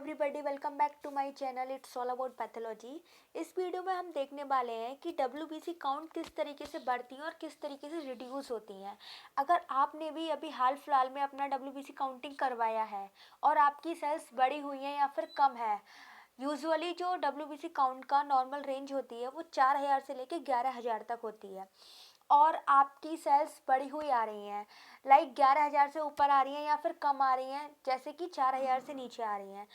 Everybody, welcome back to my channel. It's all about pathology. इस video में हम देखने वाले हैं कि डब्ल्यूबीसी काउंट किस तरीके से बढ़ती हैं और किस तरीके से रिड्यूस होती हैं। अगर आपने भी अभी हाल फिलहाल में अपना डब्ल्यूबीसी काउंटिंग करवाया है और आपकी सेल्स बढ़ी हुई हैं या फिर कम है, यूजुअली जो डब्ल्यूबीसी काउंट का नॉर्मल रेंज होती है वो 4,000 से लेकर 11,000 तक होती है और आपकी सेल्स बढ़ी हुई आ रही हैं, लाइक 11,000 से ऊपर आ रही हैं या फिर कम आ रही हैं, जैसे कि 4,000 से नीचे आ रही हैं।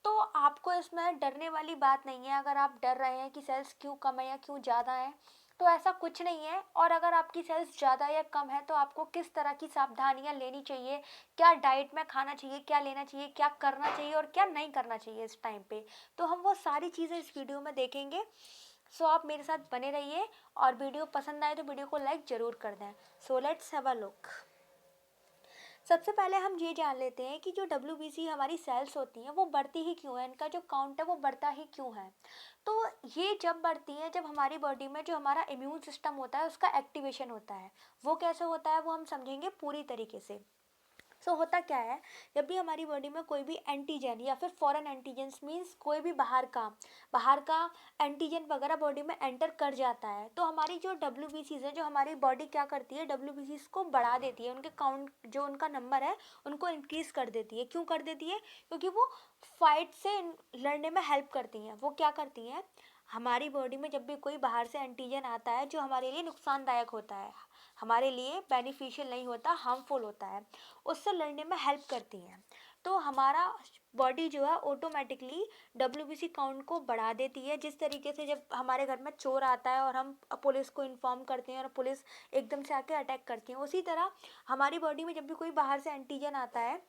तो आपको इसमें डरने वाली बात नहीं है। अगर आप डर रहे हैं कि सेल्स क्यों कम है या क्यों ज़्यादा है, तो ऐसा कुछ नहीं है। और अगर आपकी सेल्स ज़्यादा या कम है तो आपको किस तरह की सावधानियां लेनी चाहिए, क्या डाइट में खाना चाहिए, क्या लेना चाहिए, क्या करना चाहिए और क्या नहीं करना चाहिए इस टाइम पे, तो हम वो सारी चीज़ें इस वीडियो में देखेंगे। सो आप मेरे साथ बने रहिए और वीडियो पसंद आए तो वीडियो को लाइक ज़रूर कर दें। So let's have a look. सबसे पहले हम ये जान लेते हैं कि जो डब्ल्यूबीसी हमारी सेल्स होती हैं वो बढ़ती ही क्यों है, इनका जो काउंट है वो बढ़ता ही क्यों है। तो ये जब बढ़ती हैं जब हमारी बॉडी में जो हमारा इम्यून सिस्टम होता है उसका एक्टिवेशन होता है। वो कैसे होता है वो हम समझेंगे पूरी तरीके से। होता क्या है, जब भी हमारी बॉडी में कोई भी एंटीजन या फिर फॉरेन एंटीजन्स मीन्स कोई भी बाहर का एंटीजन वगैरह बॉडी में एंटर कर जाता है, तो हमारी जो डब्ल्यूबीसीज है, जो हमारी बॉडी क्या करती है, डब्ल्यूबीसीज को बढ़ा देती है, उनके काउंट जो उनका नंबर है उनको इंक्रीज कर देती है। क्यों कर देती है? क्योंकि वो फाइट से लड़ने में हेल्प करती हैं। वो क्या करती हैं, हमारी बॉडी में जब भी कोई बाहर से एंटीजन आता है जो हमारे लिए नुकसानदायक होता है, हमारे लिए बेनिफिशियल नहीं होता, हार्मफुल होता है, उससे लड़ने में हेल्प करती हैं। तो हमारा बॉडी जो है ऑटोमेटिकली डब्ल्यूबीसी काउंट को बढ़ा देती है। जिस तरीके से जब हमारे घर में चोर आता है और हम पुलिस को इन्फॉर्म करते हैं और पुलिस एकदम से आके अटैक करती है, उसी तरह हमारी बॉडी में जब भी कोई बाहर से एंटीजन आता है,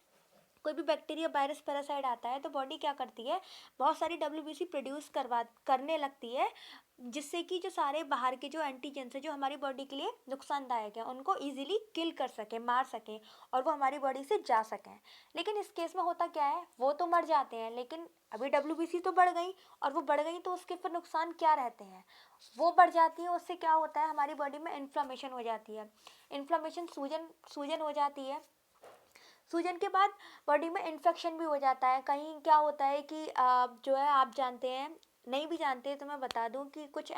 कोई भी बैक्टीरिया वायरस पैरासाइट आता है, तो बॉडी क्या करती है, बहुत सारी डब्ल्यूबीसी प्रोड्यूस करने लगती है, जिससे कि जो सारे बाहर के जो एंटीजेंस है जो हमारी बॉडी के लिए नुकसानदायक है उनको इजीली किल कर सके, मार सके और वो हमारी बॉडी से जा सकें। लेकिन इस केस में होता क्या है, वो तो मर जाते हैं, लेकिन अभी डब्ल्यूबीसी तो बढ़ गई, और वो बढ़ गई तो उसके फिर नुकसान क्या रहते हैं, वो बढ़ जाती है। उससे क्या होता है, हमारी बॉडी में इन्फ्लामेशन हो जाती है। इन्फ्लामेशन, सूजन सूजन हो जाती है। सूजन के बाद बॉडी में इन्फेक्शन भी हो जाता है। कहीं क्या होता है कि जो है, आप जानते हैं, नहीं भी जानते तो मैं बता दूं कि कुछ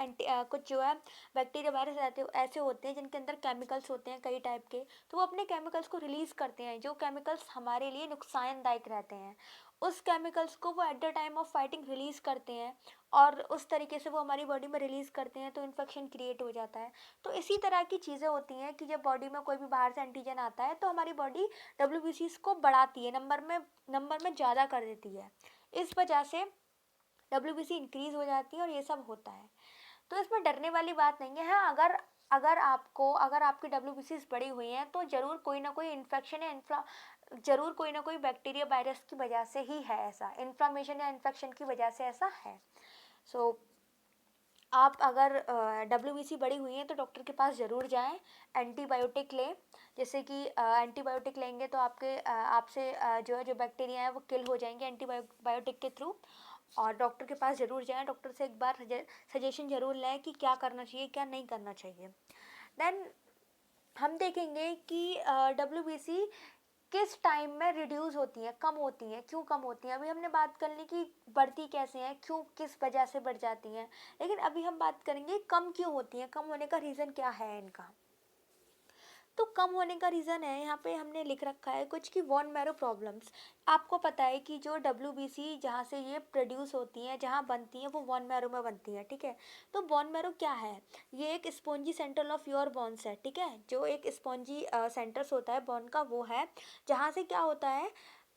जो है बैक्टीरिया वायरस ऐसे होते हैं जिनके अंदर केमिकल्स होते हैं कई टाइप के, तो वो अपने केमिकल्स को रिलीज़ करते हैं, जो केमिकल्स हमारे लिए नुकसानदायक रहते हैं। उस केमिकल्स को वो at the time of fighting release करते हैं और उस तरीके से वो हमारी बॉडी में रिलीज़ करते हैं, तो इन्फेक्शन क्रिएट हो जाता है। तो इसी तरह की चीज़ें होती हैं कि जब बॉडी में कोई भी बाहर से एंटीजन आता है तो हमारी बॉडी डब्ल्यूबीसीज को बढ़ाती है, नंबर में ज़्यादा कर देती है। इस वजह से डब्ल्यूबीसी इंक्रीज हो जाती है और ये सब होता है। तो इसमें डरने वाली बात नहीं है। हाँ, अगर आपकी डब्ल्यूबीसीज बढ़ी हुई हैं तो ज़रूर कोई ना कोई इन्फेक्शन या ज़रूर कोई ना कोई बैक्टीरिया वायरस की वजह से ही है, ऐसा इन्फ्लामेशन या इन्फेक्शन की वजह से ऐसा है। सो आप अगर डब्ल्यूबीसी बढ़ी हुई है तो डॉक्टर के पास ज़रूर जाएं, एंटीबायोटिक लें। जैसे कि एंटीबायोटिक लेंगे तो आपसे जो है, जो बैक्टीरिया है वो किल हो जाएंगे एंटीबायोटिक के थ्रू। और डॉक्टर के पास ज़रूर जाएं, डॉक्टर से एक बार सजेशन ज़रूर लें कि क्या करना चाहिए, क्या नहीं करना चाहिए। देन हम देखेंगे कि डब्ल्यूबीसी किस टाइम में रिड्यूस होती हैं, कम होती हैं, क्यों कम होती हैं। अभी हमने बात कर ली कि बढ़ती कैसे हैं, क्यों, किस वजह से बढ़ जाती हैं, लेकिन अभी हम बात करेंगे कम क्यों होती हैं, कम होने का रीज़न क्या है इनका। तो कम होने का रीज़न है, यहाँ पे हमने लिख रखा है कुछ कि वॉन मैरो प्रॉब्लम्स। आपको पता है कि जो डब्ल्यूबीसी जहाँ से ये प्रोड्यूस होती हैं, जहाँ बनती हैं, वो वॉन मैरो में बनती है, ठीक है। तो वॉन मैरो क्या है, ये एक spongy centre of your bones है, ठीक है। जो एक स्पॉन्जी सेंटर्स होता है बोन का, वो है जहाँ से क्या होता है,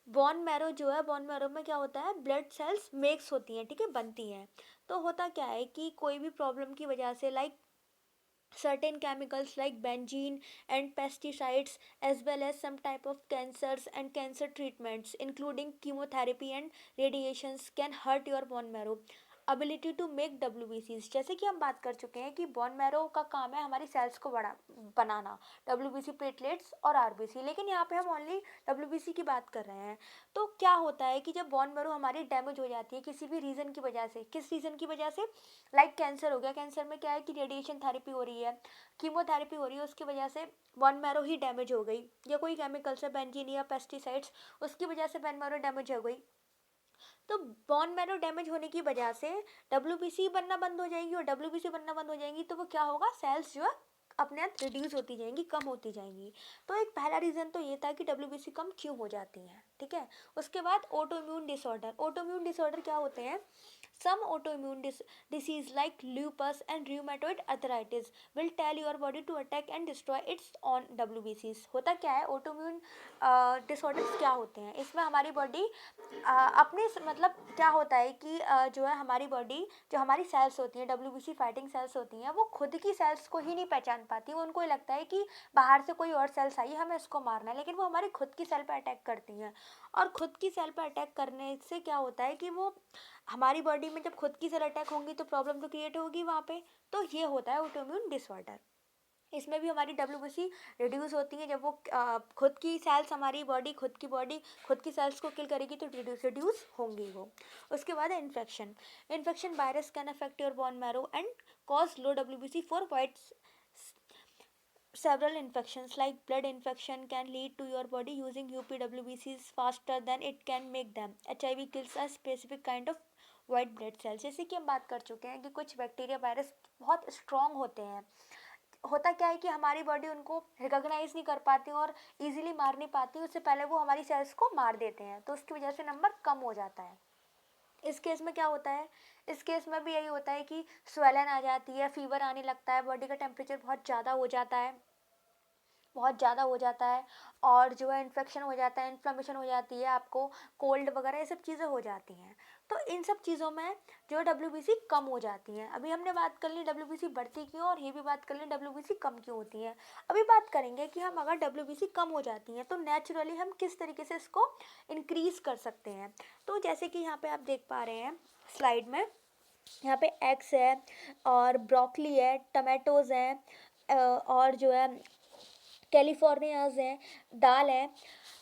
बोन मैरो जो है, बोन मैरो में क्या होता है, ब्लड सेल्स मेक्स होती हैं, ठीक है, बनती हैं। तो होता क्या है कि कोई भी प्रॉब्लम की वजह से, like certain chemicals like benzene and pesticides, as well as some type of cancers and cancer treatments including chemotherapy and radiations, can hurt your bone marrow ability to make WBCs। जैसे कि हम बात कर चुके हैं कि बोन मैरो का काम है हमारी सेल्स को बनाना, WBC प्लेटलेट्स और RBC, लेकिन यहाँ पे हम ओनली WBC की बात कर रहे हैं। तो क्या होता है कि जब बोन मैरो हमारी डैमेज हो जाती है किसी भी रीज़न की वजह से, किस रीज़न की वजह से, लाइक कैंसर हो गया, कैंसर में क्या है कि रेडिएशन थेरेपी हो रही है, कीमोथेरेपी हो रही है, उसकी वजह से बोन मैरो ही डैमेज हो गई, या कोई केमिकल से बेंजीन या पेस्टिसाइड्स, उसकी वजह से बोन मैरो डैमेज हो गई। तो बोन मैरो डैमेज होने की वजह से डब्ल्यूबीसी बनना बंद हो जाएंगी, और डब्ल्यूबीसी बनना बंद हो जाएंगी तो वो क्या होगा, सेल्स जो है अपने आप रिड्यूस होती जाएंगी, कम होती जाएंगी। तो एक पहला रीज़न तो ये था कि डब्ल्यूबीसी कम क्यों हो जाती हैं, ठीक है। उसके बाद ऑटोइम्यून डिसऑर्डर। ऑटोइम्यून डिसऑर्डर क्या होते हैं? Some autoimmune disease like lupus and rheumatoid arthritis will tell your body to attack and destroy its own WBCs। होता क्या है, ऑटोइम्यून डिसऑर्डर्स क्या होते हैं, इसमें हमारी बॉडी अपने मतलब क्या होता है कि जो है हमारी बॉडी, जो हमारी सेल्स होती हैं, डब्ल्यूबीसी फाइटिंग सेल्स होती हैं, वो खुद की सेल्स को ही नहीं पहचान पाती। उनको ये लगता है कि बाहर से कोई और सेल्स आई है, हमें इसको मारना है, लेकिन वो हमारी खुद की सेल पर अटैक करती हैं। और खुद की सेल पर अटैक करने से क्या होता है कि वो हमारी बॉडी में जब खुद की सेल अटैक होंगी तो प्रॉब्लम तो क्रिएट होगी वहाँ पे। तो ये होता है ऑटोइम्यून डिसऑर्डर। इसमें भी हमारी डब्ल्यूबीसी रिड्यूस होती है, जब वो खुद की सेल्स, हमारी बॉडी खुद की सेल्स को किल करेगी तो रिड्यूस होंगी वो। उसके बाद है infection. Infection virus can affect your bone marrow and cause low WBC for white. Several infections like blood infection can lead to your body using UPWBCs faster than it can make them. HIV kills a specific kind of white blood cells। जैसे कि हम बात कर चुके हैं कि कुछ bacteria virus बहुत स्ट्रॉन्ग होते हैं। होता क्या है कि हमारी बॉडी उनको रिकॉग्नाइज नहीं कर पाती और इजीली मार नहीं पाती, उससे पहले वो हमारी सेल्स को मार देते हैं, तो उसकी वजह से नंबर कम हो जाता है। इस केस में क्या होता है, इस केस में भी यही होता है कि स्वेलन आ जाती है, फीवर आने लगता है, बॉडी का टेम्परेचर बहुत ज़्यादा हो जाता है, और जो है इन्फेक्शन हो जाता है, इन्फ्लेमेशन हो जाती है, आपको कोल्ड वगैरह ये सब चीज़ें हो जाती हैं। तो इन सब चीज़ों में जो डब्ल्यूबीसी कम हो जाती हैं। अभी हमने बात कर ली डब्ल्यूबीसी बढ़ती क्यों, और ये भी बात कर ली डब्ल्यूबीसी कम क्यों होती है। अभी बात करेंगे कि हम अगर डब्ल्यूबीसी कम हो जाती हैं तो नेचुरली हम किस तरीके से इसको इंक्रीज़ कर सकते हैं। तो जैसे कि यहाँ पे आप देख पा रहे हैं स्लाइड में, यहाँ पे एग्स है और ब्रोकली है, टमाटोज़ हैं, और जो है कैलिफोर्नियाज हैं, दाल है,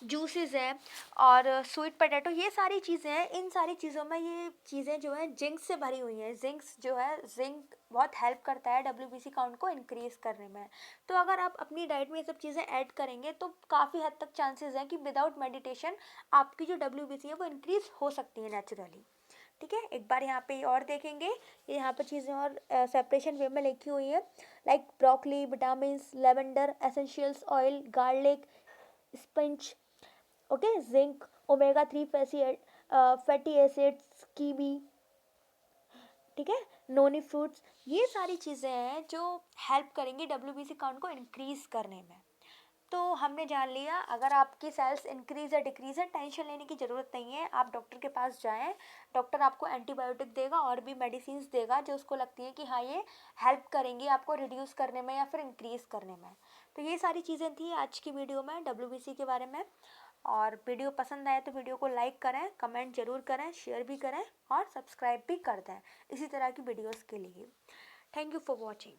जूसेस हैं, और स्वीट पोटैटो, ये सारी चीज़ें हैं। इन सारी चीज़ों में ये चीज़ें जो है जिंक से भरी हुई हैं। जिंक बहुत हेल्प करता है डब्ल्यूबीसी काउंट को इंक्रीज़ करने में। तो अगर आप अपनी डाइट में ये सब चीज़ें ऐड करेंगे तो काफ़ी हद तक चांसेस हैं कि विदाउट मेडिटेशन आपकी जो डब्ल्यूबीसी है वो इंक्रीज़ हो सकती है नेचुरली, ठीक है। एक बार यहाँ पे और देखेंगे, ये यहाँ पर चीज़ें और सेपरेशन वे में लिखी हुई है, like broccoli, vitamin, lavender, essentials oil, garlic, spinach, okay, zinc, omega 3 fatty acids, kiwi, ठीक है, नोनी फ्रूट्स, ये सारी चीज़ें हैं जो हेल्प करेंगी डब्ल्यूबीसी काउंट को इंक्रीज़ करने में। तो हमने जान लिया, अगर आपकी सेल्स इंक्रीज या डिक्रीज है, टेंशन लेने की ज़रूरत नहीं है, आप डॉक्टर के पास जाएं। डॉक्टर आपको एंटीबायोटिक देगा और भी मेडिसिन देगा जो उसको लगती है कि हाँ ये हेल्प करेंगी आपको रिड्यूस करने में या फिर इंक्रीज़ करने में। तो ये सारी चीज़ें थी आज की वीडियो में डब्ल्यूबीसी के बारे में। और वीडियो पसंद आए तो वीडियो को लाइक करें, कमेंट ज़रूर करें, शेयर भी करें और सब्सक्राइब भी कर दें इसी तरह की वीडियोज़ के लिए। Thank you for watching.